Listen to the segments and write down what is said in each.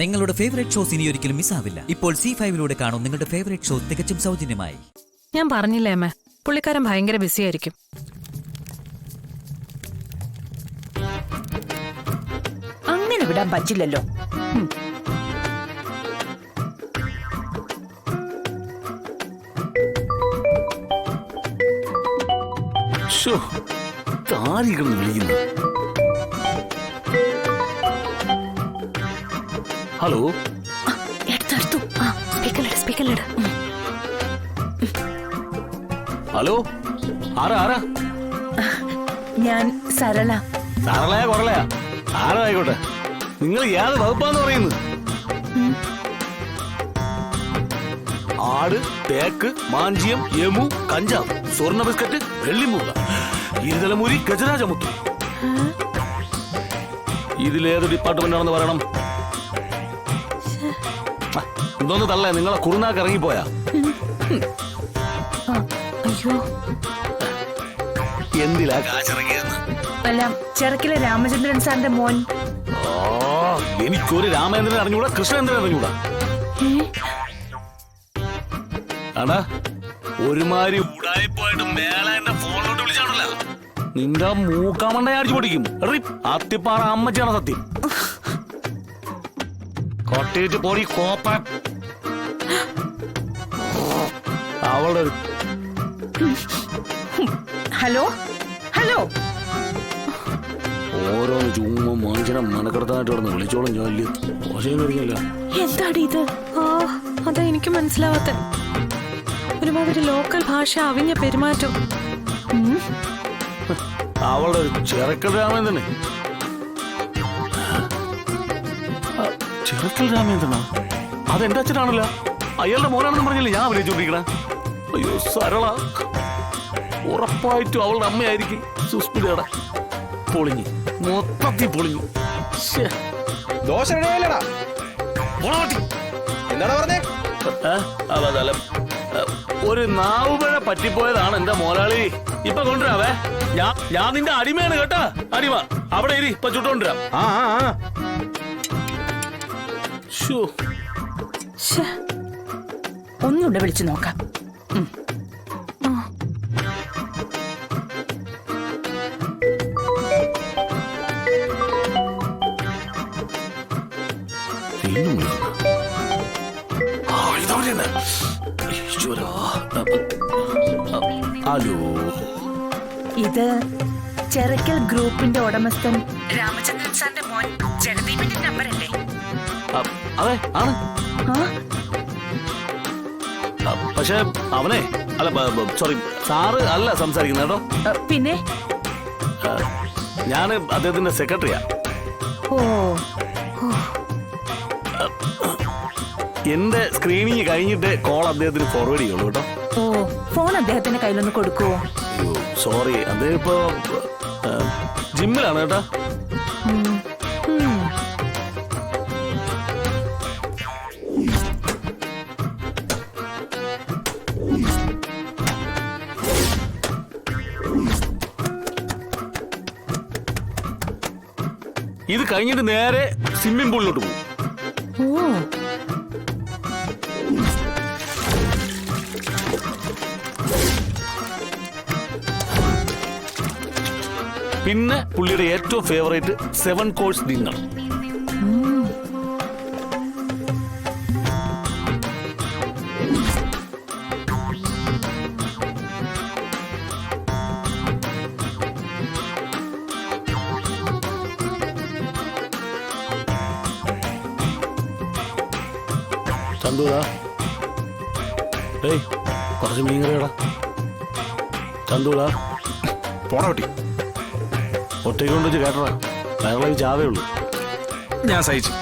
നിങ്ങളുടെ favourite shows ഇനി ഒരിക്കലും മിസ്സാവില്ല. ഇപ്പോൾ C5-ലൂടെ കാണും നിങ്ങളുടെ ഫേവറേറ്റ് ഷോ തികച്ചും സൗജന്യമായി. ഞാൻ പറഞ്ഞില്ലേ അമ്മ, പുള്ളിക്കാരൻ ഭയങ്കര ബിസി ആയിരിക്കും. അങ്ങനെ വിടാൻ പറ്റില്ലല്ലോ. ഹലോ, എടുത്തു സ്പീക്കറിലിട്. ഹലോ, ആരാ? ഞാൻ സരള. സാറളയാ കുറളയാ ആരോ ആയിക്കോട്ടെ. നിങ്ങൾ ഏത് വകുപ്പാന്ന് പറയുന്നത്? ആട്, തേക്ക്, മാഞ്ചിയം, യമു, കഞ്ചാവ്, സ്വർണ്ണ ബിസ്ക്കറ്റ്, വെള്ളിമൂല, ഇരുതലമുരി, ഗജരാജമുത്തു. ഇതിലേത് ഡിപ്പാർട്ട്മെന്റ് ആണെന്ന് പറയണം. എന്തോന്ന് തള്ളേ, നിങ്ങളെ കുറുനാക്ക് ഇറങ്ങിപ്പോയാ? അയ്യോ, എന്തിലാ കാശിറങ്ങിയെന്ന്? അല്ല, ചെറുക്കിലെ രാമചന്ദ്രൻ സാറിന്റെ മോൻ. എനിക്കൊരു രാമേന്ദ്രൻ അറിഞ്ഞൂടാ, കൃഷ്ണേന്ദ്രൻ അറിഞ്ഞൂടാ. ആടാ, ഒരുമാതിരി ഉടായിപ്പോയിട്ട് മേലെ എന്റെ ഫോണിലോട്ട് വിളിച്ചാണല്ലോ, നിന്റെ മൂക്കാമണ്ട അടിച്ചു പൊടിക്കും. അത്തിപ്പാറ അമ്മച്ചാണ് സത്യം. കൊട്ടേറ്റ് പൊടി കോപ്പ അവളുടെ. ഹലോ ഹലോ, ഓരോന്ന് ചുമ്മാ മനുഷ്യനെ മനക്കെടുത്താനായിട്ട് കിടന്ന് വിളിച്ചോളും. ഞാൻ മോശം എന്താടി ഇത്? അതാ എനിക്ക് മനസ്സിലാവാത്ത ഒരുമാതിരി ലോക്കൽ ഭാഷ അവിഞ്ഞ പെരുമാറ്റം. അവളുടെ ചെറുക്കൽ രാമേന്ദ്രനെ. ചെറുക്കൽ രാമേന്ദ്രനാ? അതെന്റെ അച്ഛനാണല്ലോ. അയാളുടെ മോനാണെന്ന് പറഞ്ഞില്ലേ ഞാൻ വിളിച്ചോണ്ടിരിക്കണേ. അയ്യോ സരള, ഉറപ്പായിട്ടും അവളുടെ അമ്മയായിരിക്കും. സുസ്മിതയുടെ പൊളിഞ്ഞു, മൊത്തത്തിൽ പൊളിഞ്ഞു. ഒരു നാവുപഴ പറ്റിപ്പോയതാണ് എന്റെ മോലാളി. ഇപ്പൊ കൊണ്ടുവരാവേ. ഞാൻ നിന്റെ അടിമയാണ് കേട്ടാ. അടിമ അവിടെ ഇരി, ഇപ്പൊ ചുട്ടോണ്ടിരാം. ഒന്നുകൂടെ വിളിച്ചു നോക്കാം. ഹലോ, ഇത് ചെറുക്കൽ ഗ്രൂപ്പിന്റെ ഉടമസ്ഥൻ രാമചന്ദ്രൻ സാറിന്റെ മോൻ ജഗദീപിന്റെ നമ്പറല്ലേ? അതെ ആണ്. പക്ഷെ അവനെ അല്ല, സോറി, സാറ് അല്ല സംസാരിക്കുന്നത് കേട്ടോ. പിന്നെ ഞാന് അദ്ദേഹത്തിന്റെ സെക്രട്ടറിയാ. ഓ, എന്റെ സ്ക്രീനിങ് കഴിഞ്ഞിട്ട് കോൾ അദ്ദേഹത്തിന് ഫോർവേഡ് ചെയ്യുള്ളൂ കേട്ടോ. ഓ, ഫോൺ അദ്ദേഹത്തിന്റെ കയ്യിലൊന്ന് കൊടുക്കുവോ? അയ്യോ സോറി, അദ്ദേഹം ഇപ്പൊ ജിമ്മിലാണ് കേട്ടോ. ഇത് കഴിഞ്ഞിട്ട് നേരെ സ്വിമ്മിംഗ് പൂളിലോട്ട് പോകും. പിന്നെ പുള്ളിയുടെ ഏറ്റവും ഫേവറേറ്റ് 7 കോഴ്സ് ഡിന്നർ. ചന്തുതാ, ഏയ് കുറച്ച് മീൻ കറിയടാ. ചന്തുതാ, പോണ പറ്റി ഒറ്റയ്ക്ക് കൊണ്ട് വെച്ച് കേട്ടടാ. വയറിളകി ചാവേ ഉള്ളൂ. ഞാൻ സഹിച്ചു.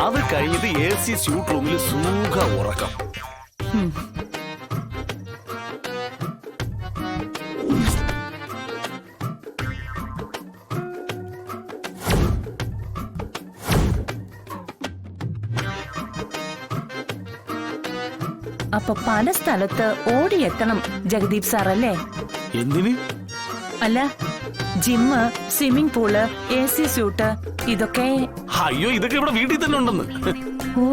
അത് കഴിഞ്ഞത് AC സ്യൂട്ട് റൂമിൽ സുഖ ഉറക്കം. അപ്പൊ പല സ്ഥലത്ത് ഓടിയെത്തണം ജഗദീപ് സാർ അല്ലേ? എന്തിന്? അല്ല, gym, swimming pool, AC suite, ഇതൊക്കെ. അയ്യോ ഇതൊക്കെ ഇവിടെ വീട്ടിൽ തന്നെ ഉണ്ടെന്ന്. ഓ,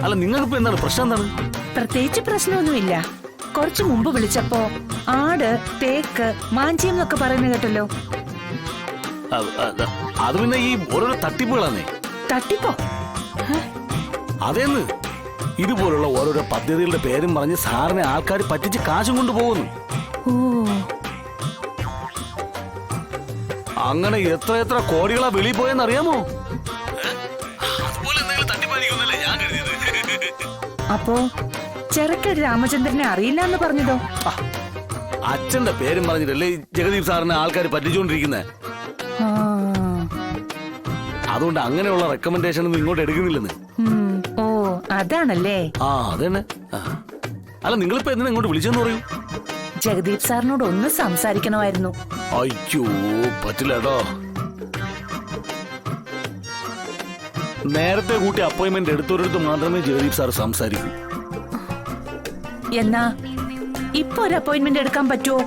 അല്ല നിങ്ങൾക്കിപ്പോ എന്താണ് പ്രശ്നം? എന്താണ്? പ്രത്യേകിച്ച് പ്രശ്നമൊന്നുമില്ല. കുറച്ചു മുമ്പ് വിളിച്ചപ്പോ ആട്, തേക്ക്, മാഞ്ചിയം എന്നൊക്കെ പറയുന്നത് കേട്ടല്ലോ. അത് പിന്നെ ഈ ഓരോരോ തട്ടിപ്പുകളാന്നേ. തട്ടിപ്പോ? അതേന്ന് ഇതുപോലുള്ള ഓരോരോ പദ്ധതികളുടെ പേരും പറഞ്ഞ് സാറിനെ ആൾക്കാർ പറ്റിച്ച് കാശും കൊണ്ടുപോകുന്നു. ഓ, അങ്ങനെ എത്ര കോടികളാ വെളിയിൽ പോയെന്ന് അറിയാമോ? അപ്പോ ചെറുക്കൽ രാമചന്ദ്രനെ അറിയില്ല എന്ന് പറഞ്ഞതോ? അച്ഛന്റെ പേരും പറഞ്ഞിട്ടല്ലേ ജഗദീപ് സാറിനെ ആൾക്കാർ പറ്റിച്ചുകൊണ്ടിരിക്കുന്നത്. അതുകൊണ്ട് അങ്ങനെയുള്ള റെക്കമെൻഡേഷൻ ഒന്നും ഇങ്ങോട്ട് എടുക്കുന്നില്ലെന്ന്. ഓ, അതാണല്ലേ. ആ അതന്നെ. അല്ല നിങ്ങളിപ്പോ എന്തിനാ ഇങ്ങോട്ട് വിളിച്ചെന്ന് പറയൂ? ജഗദീപ് സാറിനോട് ഒന്ന് സംസാരിക്കണമായിരുന്നു. അയ്യോ പറ്റില്ല കേട്ടോ. നേരത്തെ കൂട്ടി അപ്പോയിന്റ്മെന്റ് എടുത്തൊരിടത്ത് മാത്രമേ ജഗദീപ് സാർ സംസാരിക്കൂ. എന്നാ ഇപ്പൊ ഒരു അപ്പോയിന്റ്മെന്റ് എടുക്കാൻ പറ്റുമോ?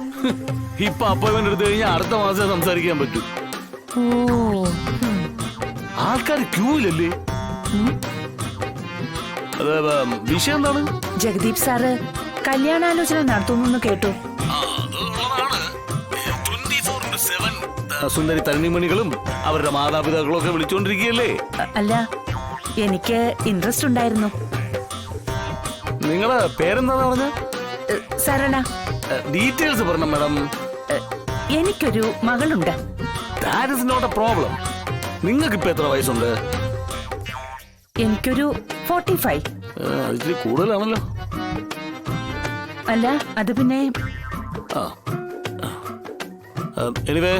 ഇപ്പൊ അപ്പോയിന്റ്മെന്റ് എടുത്തു കഴിഞ്ഞാൽ അടുത്ത മാസം സംസാരിക്കാൻ പറ്റൂ. ഓ, ആൾക്കാർ ക്യൂവിലല്ലേ? വിഷയം എന്താണ്? ജഗദീപ് സാറ് കല്യാണാലോചന നടത്തുന്നു കേട്ടു. സുന്ദരി തരണിമണികളും അവരുടെ മാതാപിതാക്കളും ഒക്കെ വിളിച്ചോണ്ടിരിക്കുകയല്ലേ? അല്ല, എനിക്ക് ഇൻട്രസ്റ്റ് ഉണ്ടായിരുന്നു. നിങ്ങളെ പേരെന്താന്ന് പറഞ്ഞ? സരള. ഡീറ്റെയിൽസ് പറഞ്ഞു മാഡം. എനിക്കൊരു മകളുണ്ട്. That is not a problem. നിങ്ങൾക്ക് ഇപ്പൊ എത്ര വയസ്സുണ്ട്? എനിക്കൊരു 45. ഇത്തിരി കൂടുതലാണല്ലോ. അല്ല അത് പിന്നെ എനിവേ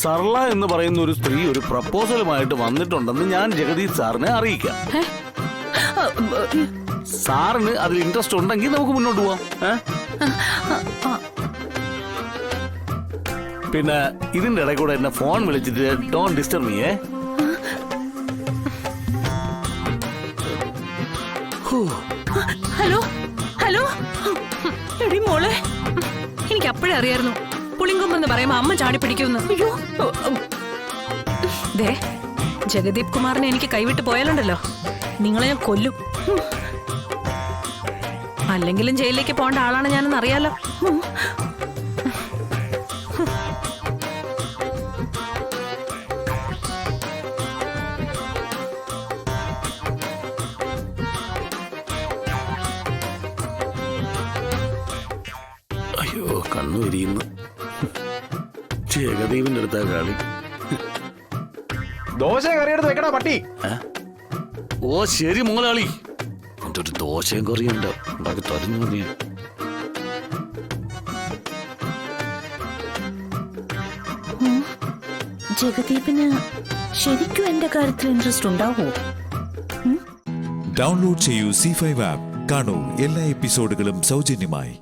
സർള എന്ന് പറയുന്ന ഒരു സ്ത്രീ ഒരു പ്രപ്പോസലുമായിട്ട് വന്നിട്ടുണ്ടെന്ന് ഞാൻ ജഗദീപ് സാറിനെ അറിയിക്കാം. സാറിന് അതിൽ ഇൻട്രസ്റ്റ് ഉണ്ടെങ്കിൽ നമുക്ക് മുന്നോട്ട് പോവാം. പിന്നെ ഇതിന്റെ ഇടയിൽ കൂടെ എന്നെ ഫോൺ വിളിച്ചിട്ട് don't disturb me. Hello hello, എടി മോളെ, എനിക്ക് അപ്പോഴേ അറിയായിരുന്നു പുളിങ്കൊമ്പെന്ന് പറയുമ്പോ അമ്മ ചാടി പിടിക്കുമെന്ന്. അയ്യോ, ദേ ജഗദീപ് കുമാറിനെ എനിക്ക് കൈവിട്ട് പോയാലുണ്ടല്ലോ, നിങ്ങളെ ഞാൻ കൊല്ലും. അല്ലെങ്കിലും ജയിലിലേക്ക് പോകേണ്ട ആളാണ് ഞാനെന്ന് അറിയാലോ. അയ്യോ കണ്ണു വിരിയുന്നു. ജഗദീപിന്റെ അടുത്താ കളി. ദോശ കറിയെടുത്ത് വെക്കടാ പട്ടി. ഓ ശരി മുതലാളി. ഒരു ദോശയും കറിയുണ്ട് ഉണ്ടാക്കി തരുന്നു നീ. ജഗദീപിന് ശരിക്കും എന്റെ കാര്യത്തിൽ ഇൻട്രസ്റ്റ് ഉണ്ടാവോ? ഡൗൺലോഡ് ചെയ്യൂ C5 ആപ്പ്. കാണൂ എല്ലാ എപ്പിസോഡുകളും സൗജന്യമായി.